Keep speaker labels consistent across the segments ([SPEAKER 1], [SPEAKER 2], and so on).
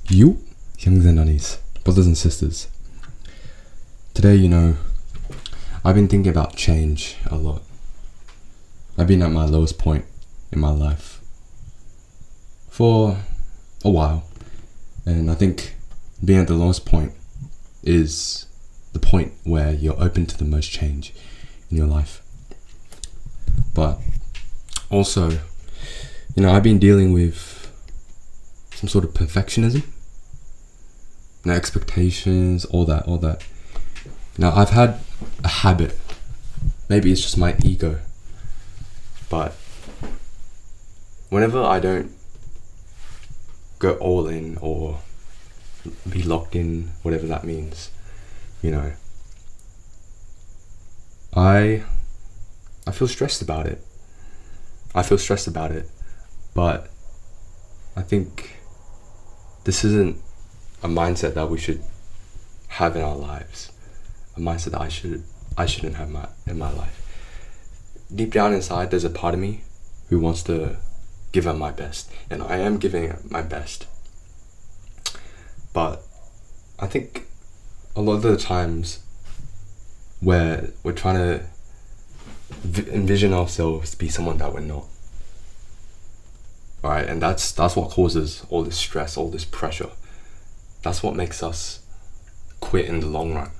[SPEAKER 1] You, youngs and nannies, brothers and sisters. Today, I've been thinking about change a lot. I've been at my lowest point in my life for a while. And I think being at the lowest point is the point where you're open to the most change in your life. But also, I've been dealing with some sort of perfectionism, expectations, all that. I've had a habit. Maybe it's just my ego. But whenever I don't go all in or be locked in, whatever that means, I feel stressed about it. But I think this isn't a mindset that we should have in our lives. A mindset that I shouldn't have in my life. Deep down inside, there's a part of me who wants to give it my best, and I am giving it my best. But I think a lot of the times where we're trying to envision ourselves to be someone that we're not. Alright, and that's what causes all this stress, all this pressure. That's what makes us quit in the long run.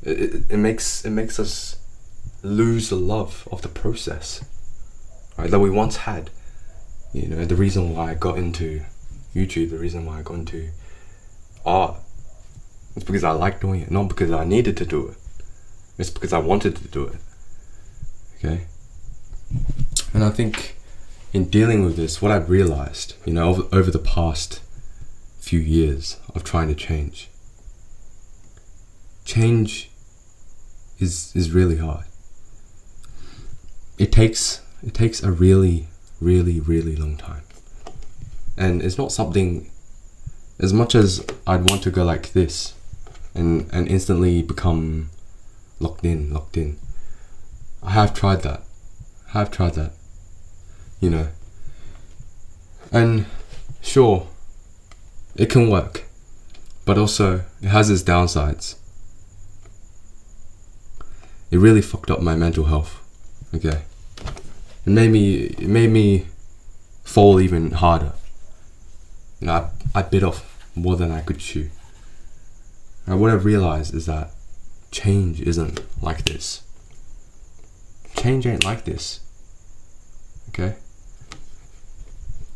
[SPEAKER 1] It makes us lose the love of the process, right, that we once had. The reason why I got into YouTube, the reason why I got into art, it's because I like doing it, not because I needed to do it. It's because I wanted to do it. Okay? And I think in dealing with this, what I've realized, over the past few years of trying to change is really hard. It takes a really, really, really long time. And it's not something, as much as I'd want to go like this and instantly become locked in. I have tried that. And sure, it can work, but also it has its downsides. It really fucked up my mental health. Okay, it made me fall even harder. I bit off more than I could chew. And what I've realized is that change isn't like this. Change ain't like this. Okay?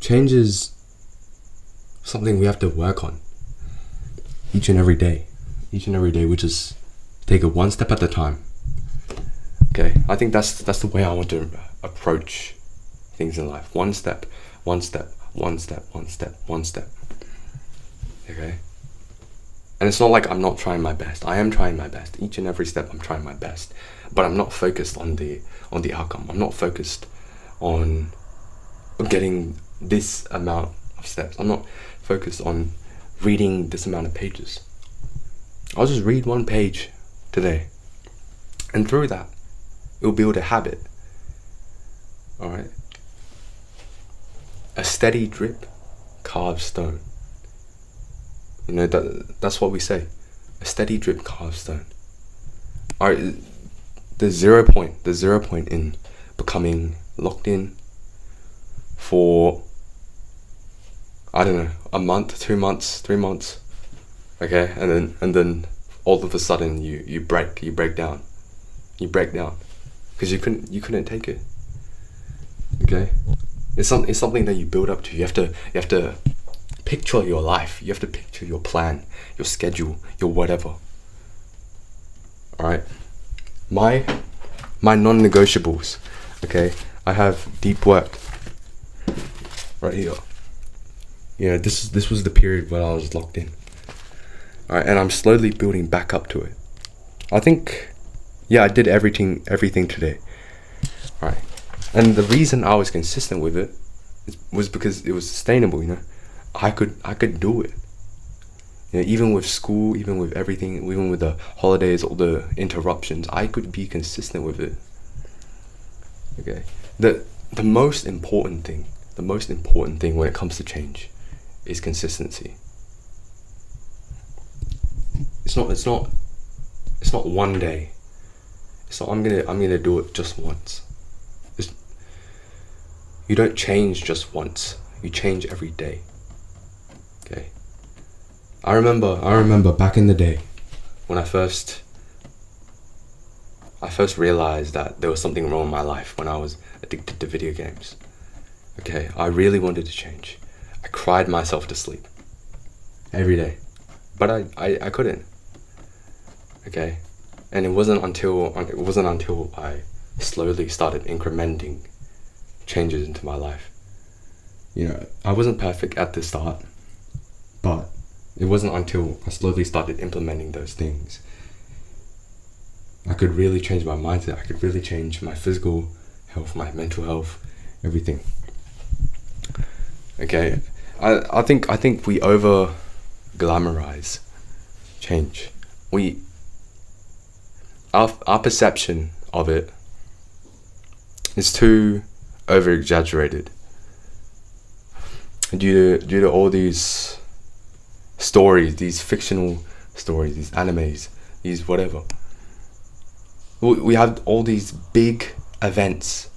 [SPEAKER 1] Change is something we have to work on each and every day. We just take it one step at a time. Okay? I think that's the way I want to approach things in life. One step. Okay? And it's not like I'm not trying my best. I am trying my best. Each and every step I'm trying my best. But I'm not focused on the outcome. I'm not focused on getting this amount of steps. I'm not focused on reading this amount of pages. I'll just read one page today. And through that, it will build a habit. Alright? A steady drip carves stone. That's what we say. A steady drip carves stone. Alright, the zero point in becoming locked in for, I don't know, a month, 2 months, 3 months. Okay, and then all of a sudden you break down. You break down because you couldn't take it. Okay, it's something that you build up to. You have to picture your life. You have to picture your plan, your schedule, your whatever. Alright, my non-negotiables. Okay, I have deep work right here. This was the period when I was locked in. Alright, and I'm slowly building back up to it. I think, I did everything today. Alright, and the reason I was consistent with it was because it was sustainable. I could do it. Even with school, even with everything, even with the holidays, all the interruptions, I could be consistent with it. Okay. The most important thing when it comes to change is consistency. It's not one day. It's not I'm gonna do it just once. You don't change just once. You change every day. Okay. I remember back in the day when I first realized that there was something wrong in my life when I was addicted to video games. Okay, I really wanted to change. I cried myself to sleep every day, but I couldn't. Okay, and it wasn't until I slowly started incrementing changes into my life. You know, I wasn't perfect at the start, but it wasn't until I slowly started implementing those things I could really change my mindset. I could really change my physical health, my mental health, everything. Okay, I think we over glamorize change. Our perception of it is too over exaggerated due to all these stories, these fictional stories, these animes, these whatever. We have all these big events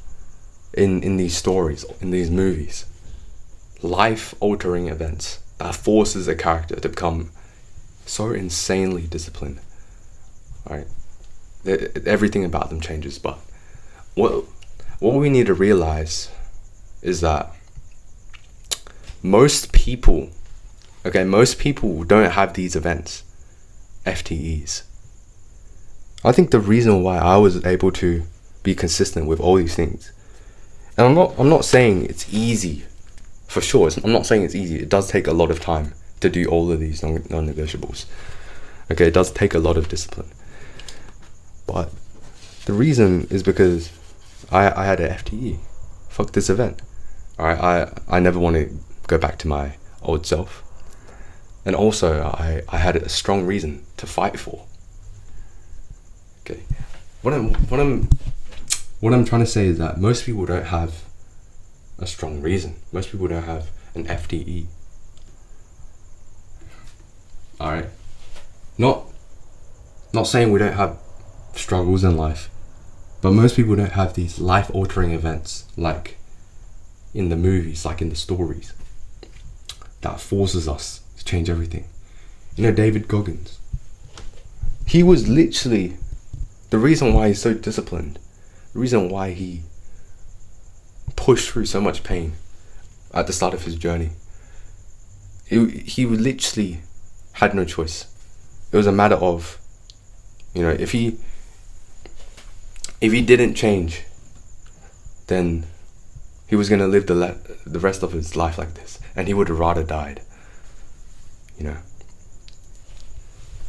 [SPEAKER 1] in these stories, in these movies, life-altering events that forces a character to become so insanely disciplined. Right? Everything about them changes, but what we need to realize is that most people don't have these events, FTEs. I think the reason why I was able to be consistent with all these things, and I'm not saying it's easy, for sure. I'm not saying it's easy. It does take a lot of time to do all of these non-negotiables. Okay, it does take a lot of discipline. But the reason is because I had an FTE. Fuck this event. Alright, I never want to go back to my old self. And also I had a strong reason to fight for. Okay. What I'm trying to say is that most people don't have a strong reason. Most people don't have an FTE. Alright. Not saying we don't have struggles in life, but most people don't have these life-altering events like in the movies, like in the stories, that forces us to change everything. You know, David Goggins, he was literally the reason why he's so disciplined, the reason why he pushed through so much pain at the start of his journey. He literally had no choice. It was a matter of, you know, if he didn't change, then he was going to live the rest of his life like this, and he would have rather died, you know.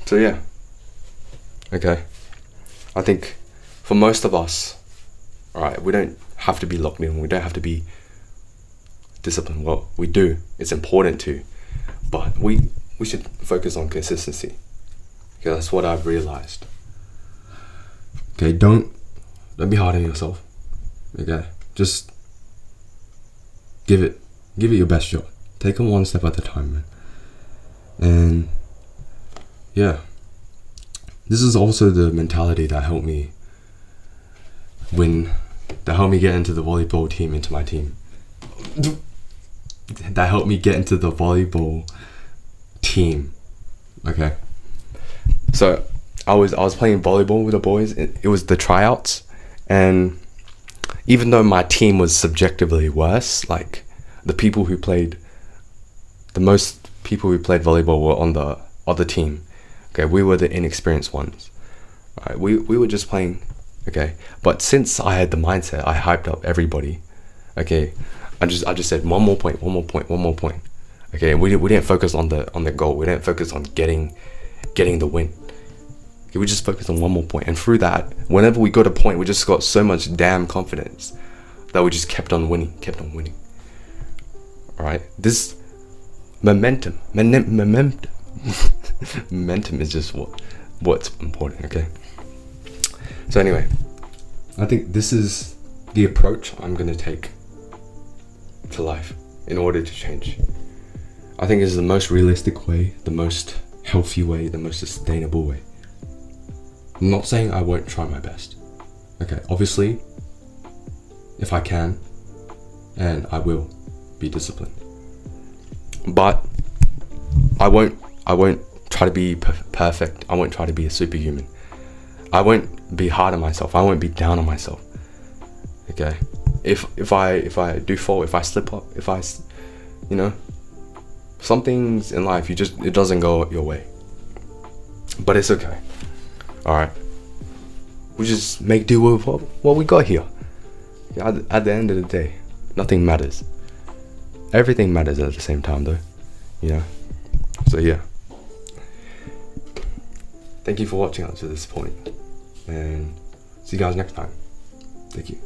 [SPEAKER 1] So yeah, okay, I think for most of us, alright, we don't have to be locked in, we don't have to be disciplined. Well, we do, it's important to, but we should focus on consistency. Okay, that's what I've realized. Okay, don't be hard on yourself. Okay, just give it your best shot. Take it one step at a time, man. And yeah, this is also the mentality that helped me win, that helped me get into the volleyball team, into my team. That helped me get into the volleyball team. Okay, so I was playing volleyball with the boys. It was the tryouts, and even though my team was subjectively worse, like the most people who played volleyball were on the other team. Okay, we were the inexperienced ones. Alright, we were just playing. Okay, but since I had the mindset, I hyped up everybody. Okay, I just said one more point. Okay, we didn't focus on the goal. We didn't focus on getting the win. Okay, we just focused on one more point, and through that, whenever we got a point, we just got so much damn confidence that we just kept on winning. All right, this momentum is just what's important. Okay, so anyway, I think this is the approach I'm gonna take to life in order to change. I think is the most realistic way, the most healthy way, the most sustainable way. I'm not saying I won't try my best. Okay, obviously, if I can, and I will be disciplined. But I won't try to be perfect. I won't try to be a superhuman. I won't be hard on myself. I won't be down on myself. Okay, if I do fall, if I slip up, if I, some things in life it doesn't go your way. But it's okay. All right, we just make do with what we got here. At the end of the day, nothing matters. Everything matters at the same time, though. So yeah. Thank you for watching up to this point, and see you guys next time. Thank you.